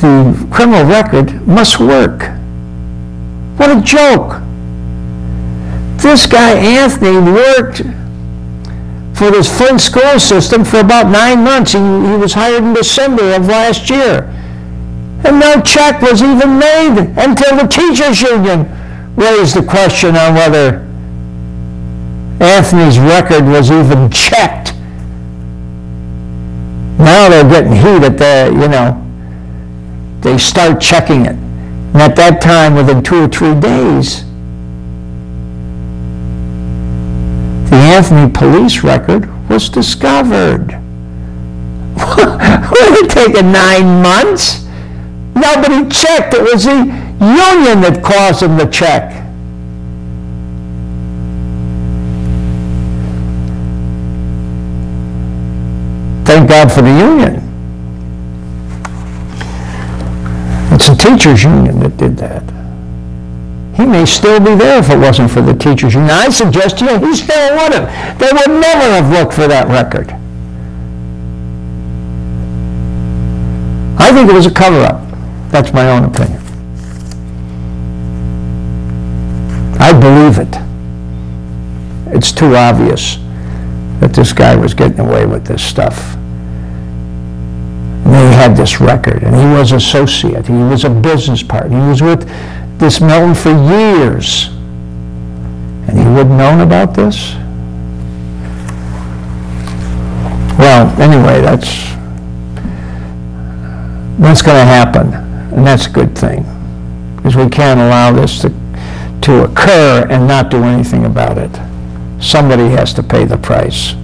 the criminal record must work. What a joke. This guy, Anthony, worked for this Flint school system for about 9 months. He was hired in December of last year. And no check was even made until the teachers union raised the question on whether Anthony's record was even checked. Now they're getting heat at they start checking it. And at that time, within 2 or 3 days, the Anthony police record was discovered. Would it take 9 months? Nobody checked. It was the union that caused them to check. Thank God for the union. It's the teachers union that did that. He may still be there if it wasn't for the teachers union. I suggest to you, he still would have. They would never have looked for that record. I think it was a cover-up. That's my own opinion. I believe it. It's too obvious that this guy was getting away with this stuff. And he had this record, and he was associate. He was a business partner. He was with this Milton for years. And he wouldn't known about this? Well, anyway, that's going to happen, and that's a good thing, because we can't allow this to occur and not do anything about it. Somebody has to pay the price.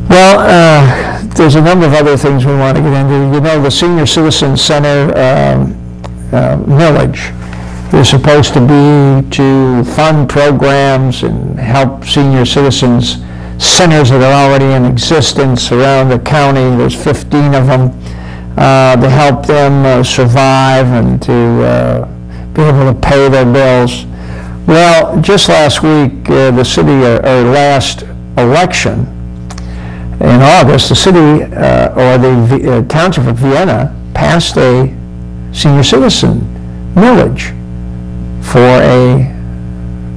Well, there's a number of other things we want to get into. You know, the Senior Citizen Center millage is supposed to be to fund programs and help senior citizens, centers that are already in existence around the county. There's 15 of them, to help them survive and to be able to pay their bills. Well, just last week, the city, or last election, in August, the city or the township of Vienna passed a senior citizen millage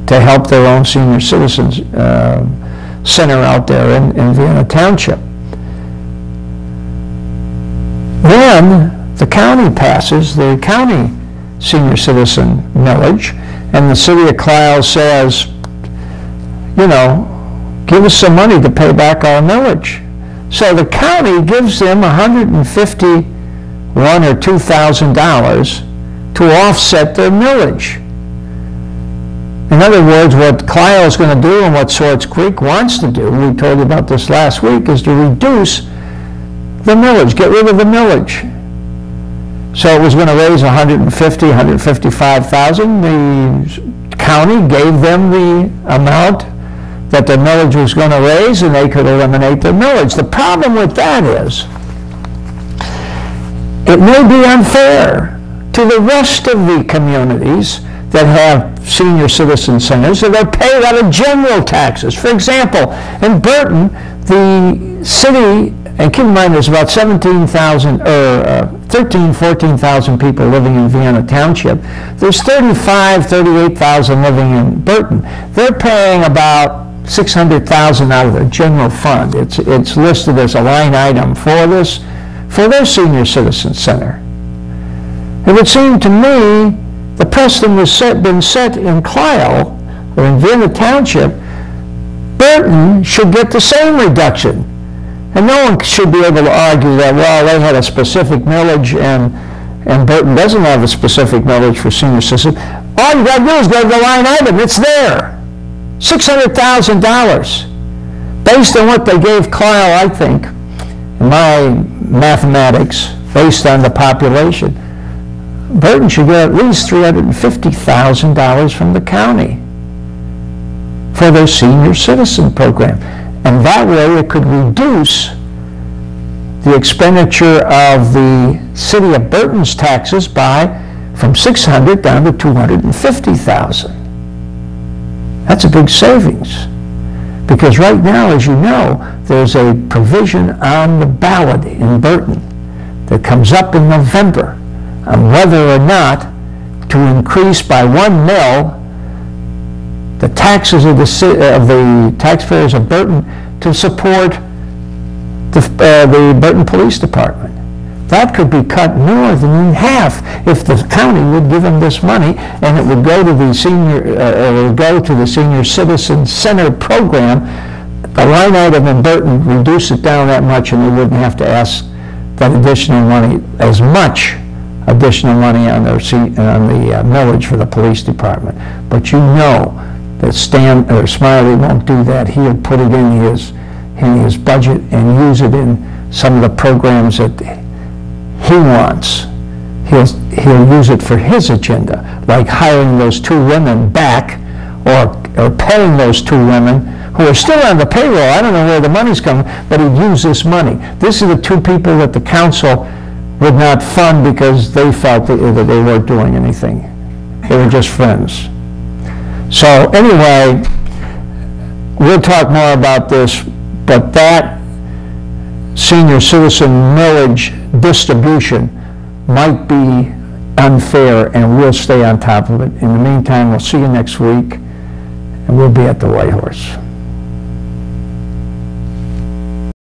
to help their own senior citizens center out there in Vienna Township. Then the county passes the county senior citizen millage, and the city of Clio says, you know, give us some money to pay back our millage. So the county gives them $151,000 or $2,000 to offset their millage. In other words, what Clio is going to do and what Swartz Creek wants to do, we told you about this last week, is to reduce the millage, get rid of the millage. So it was going to raise $155,000. The county gave them the amount that the millage was going to raise, and they could eliminate their millage. The problem with that is, it may be unfair to the rest of the communities that have senior citizen centers that are paid out of general taxes. For example, in Burton, the city, and keep in mind there's about 17,000 or 14,000 people living in Vienna Township. There's 38,000 living in Burton. They're paying about $600,000 out of their general fund. It's listed as a line item for their senior citizen center. It would seem to me the precedent has been set in Clio, or in Vienna Township. Burton should get the same reduction. And no one should be able to argue that, well, they had a specific millage and Burton doesn't have a specific millage for senior citizens. All you got to do is go to the line item. It's there. $600,000. Based on what they gave Clio, I think, in my mathematics, based on the population, Burton should get at least $350,000 from the county for their senior citizen program. And that way it could reduce the expenditure of the city of Burton's taxes from $600,000 down to $250,000. That's a big savings. Because right now, as you know, there's a provision on the ballot in Burton that comes up in November on whether or not to increase by 1 mil the taxes of the taxpayers of Burton to support the Burton Police Department. That could be cut more than in half if the county would give them this money, and it would go to the senior citizen center program. The line item in Burton, reduce it down that much, and they wouldn't have to ask that additional money, as much additional money on the millage for the police department. But you know that Smiley won't do that. He'll put it in his budget and use it in some of the programs that he wants. He'll use it for his agenda, like hiring those 2 women back, or paying those 2 women who are still on the payroll. I don't know where the money's coming, but he'd use this money. This are the 2 people that the council would not fund because they felt that they weren't doing anything. They were just friends. So anyway, we'll talk more about this, but that senior citizen millage distribution might be unfair, and we'll stay on top of it. In the meantime, we'll see you next week, and we'll be at the White Horse.